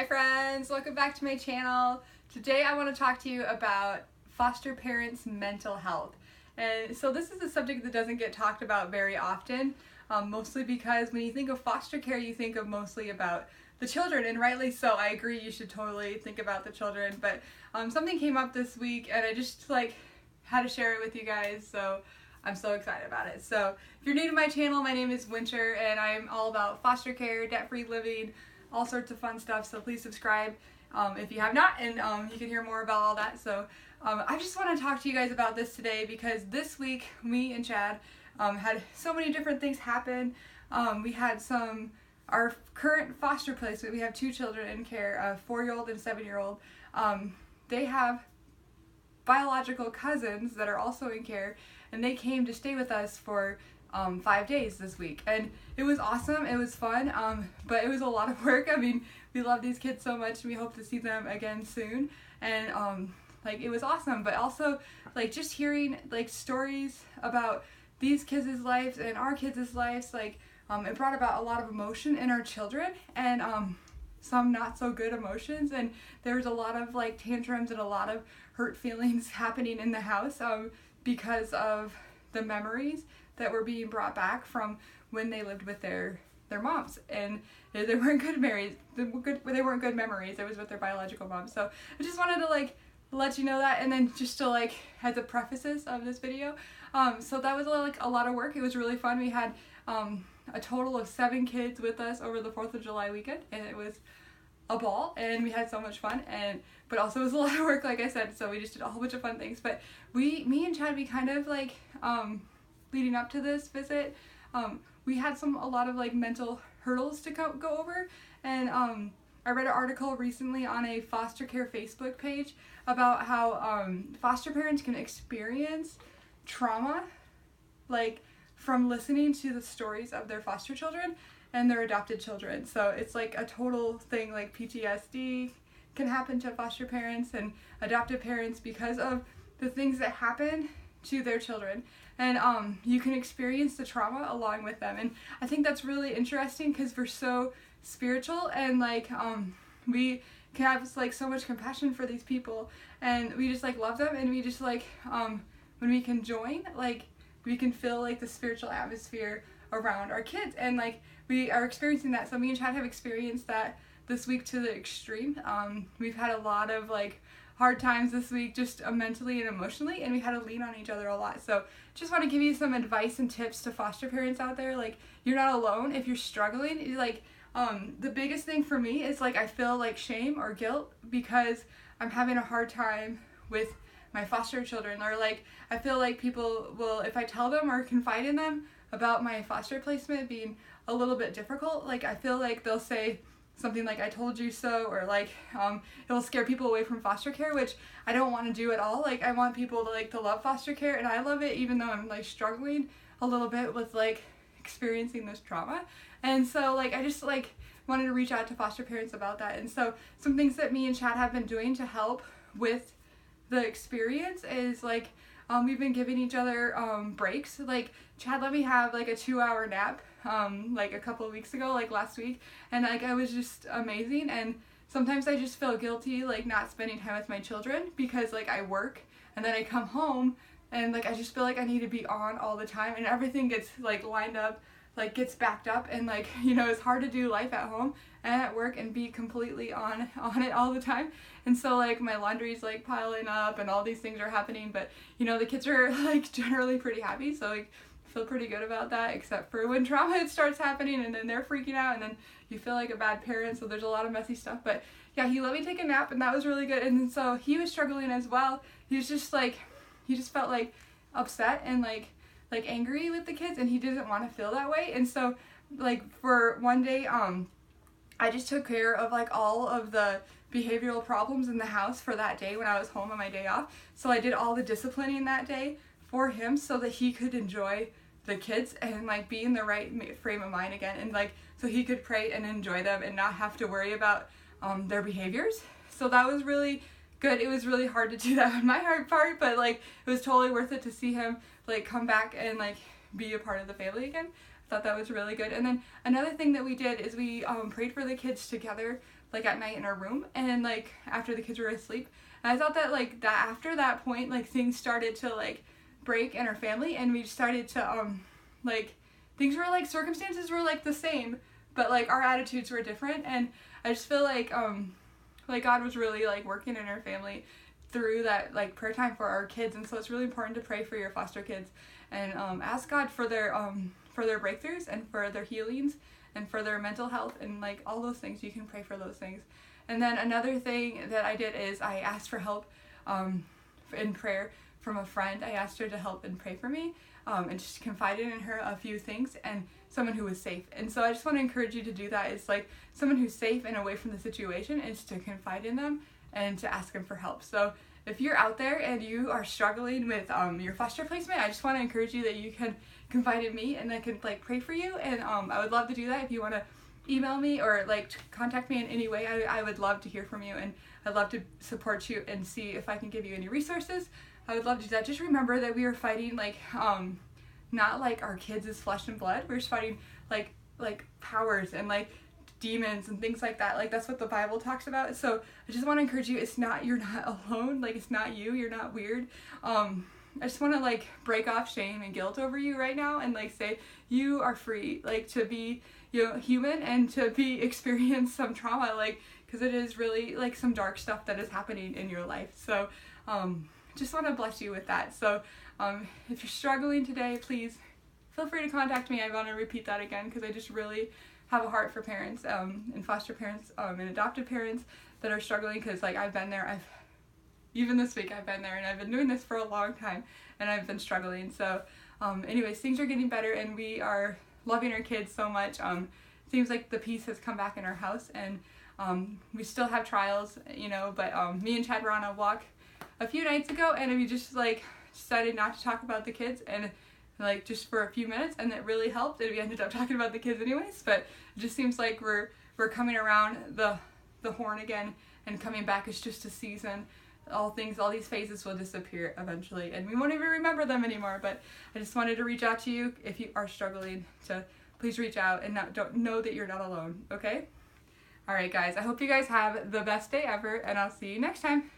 Hi friends, welcome back to my channel. Today I want to talk to you about foster parents' mental health. And so this is a subject that doesn't get talked about very often, mostly because when you think of foster care you think of mostly about the children, and rightly so. I agree, you should totally think about the children, but something came up this week and I just had to share it with you guys, so I'm so excited about it. So if you're new to my channel, my name is Winter and I'm all about foster care, debt-free living, all sorts of fun stuff, so please subscribe if you have not, and you can hear more about all that. So I just want to talk to you guys about this today because this week me and Chad had so many different things happen. We had our current foster placement, we have two children in care, a 4-year-old and a 7-year-old. They have biological cousins that are also in care, and they came to stay with us for 5 days this week, and it was awesome. It was fun, but it was a lot of work. I mean, we love these kids so much and we hope to see them again soon, and it was awesome. But also just hearing stories about these kids' lives and our kids' lives, it brought about a lot of emotion in our children, and some not so good emotions, and there was a lot of tantrums and a lot of hurt feelings happening in the house because of the memories that were being brought back from when they lived with their moms, and they weren't good memories. They weren't good memories. It was with their biological mom. So I just wanted to let you know that, and then just to as a prefaces of this video. So that was a lot of work. It was really fun. We had a total of 7 kids with us over the 4th of July weekend, and it was a ball, and we had so much fun, but also it was a lot of work, like I said, so we just did a whole bunch of fun things. But me and Chad, we kind of leading up to this visit, we had a lot of mental hurdles to go over, and I read an article recently on a foster care Facebook page about how foster parents can experience trauma from listening to the stories of their foster children and their adopted children. So it's a total thing, PTSD can happen to foster parents and adoptive parents because of the things that happen to their children, and you can experience the trauma along with them. And I think that's really interesting because we're so spiritual, and we can have so much compassion for these people, and we just love them, and we just when we can join, we can feel the spiritual atmosphere around our kids, and we are experiencing that. So me and Chad have experienced that this week to the extreme. We've had a lot of hard times this week, just mentally and emotionally, and we had to lean on each other a lot. So just want to give you some advice and tips to foster parents out there. You're not alone if you're struggling. The biggest thing for me is I feel shame or guilt because I'm having a hard time with my foster children, or I feel people will, if I tell them or confide in them about my foster placement being a little bit difficult, I feel they'll say something I told you so, or it'll scare people away from foster care, which I don't want to do at all. I want people to love foster care, and I love it even though I'm struggling a little bit with experiencing this trauma. And so I just wanted to reach out to foster parents about that. And so some things that me and Chad have been doing to help with the experience is we've been giving each other breaks. Chad let me have a 2-hour nap a couple of weeks ago, last week, and it was just amazing. And sometimes I just feel guilty not spending time with my children because I work, and then I come home and I just feel I need to be on all the time, and everything gets lined up, gets backed up, and it's hard to do life at home and at work and be completely on it all the time. And so my laundry's piling up and all these things are happening, but the kids are generally pretty happy, so I feel pretty good about that, except for when trauma starts happening and then they're freaking out, and then you feel like a bad parent, so there's a lot of messy stuff. But yeah, he let me take a nap, and that was really good. And so he was struggling as well. He was just he just felt upset and angry with the kids, and he didn't want to feel that way. And so for one day I just took care of all of the behavioral problems in the house for that day when I was home on my day off. So I did all the disciplining that day for him so that he could enjoy the kids and be in the right frame of mind again, and so he could pray and enjoy them and not have to worry about their behaviors. So that was really good. It was really hard to do that on my hard part, but it was totally worth it to see him come back and be a part of the family again. Thought that was really good. And then another thing that we did is we prayed for the kids together, like at night in our room, and like after the kids were asleep. And I thought that like that after that point, like things started to like break in our family, and we started to like things were like circumstances were like the same, but like our attitudes were different. And I just feel like God was really like working in our family through that like prayer time for our kids. And so it's really important to pray for your foster kids and ask God for their breakthroughs and for their healings and for their mental health and like all those things. You can pray for those things. And then another thing that I did is I asked for help in prayer from a friend. I asked her to help and pray for me, and just confided in her a few things, and someone who was safe. And so I just want to encourage you to do that. It's like someone who's safe and away from the situation, is to confide in them and to ask them for help. So if you're out there and you are struggling with your foster placement, I just want to encourage you that you can confide in me, and I can like pray for you. And I would love to do that. If you want to email me or like contact me in any way, I would love to hear from you, and I'd love to support you and see if I can give you any resources. I would love to do that. Just remember that we are fighting like not like our kids is flesh and blood. We're just fighting like powers and like demons and things like that. Like that's what the Bible talks about. So I just want to encourage you, you're not alone. Like it's not you're not weird. I just want to like break off shame and guilt over you right now, and like say you are free, like to be human and to experience some trauma, like because it is really like some dark stuff that is happening in your life. So just want to bless you with that. So if you're struggling today, please feel free to contact me. I want to repeat that again because I just really have a heart for parents and foster parents and adopted parents that are struggling, because like I've been there. Even this week I've been there, and I've been doing this for a long time, and I've been struggling. So anyways, things are getting better, and we are loving our kids so much. Seems like the peace has come back in our house, and we still have trials, but me and Chad were on a walk a few nights ago, and we just like decided not to talk about the kids, and like just for a few minutes, and it really helped, and we ended up talking about the kids anyways. But it just seems like we're coming around the horn again, and coming back is just a season. All these phases will disappear eventually, and we won't even remember them anymore. But I just wanted to reach out to you. If you are struggling, to please reach out, and don't know that you're not alone. Okay? All right, guys. I hope you guys have the best day ever, and I'll see you next time.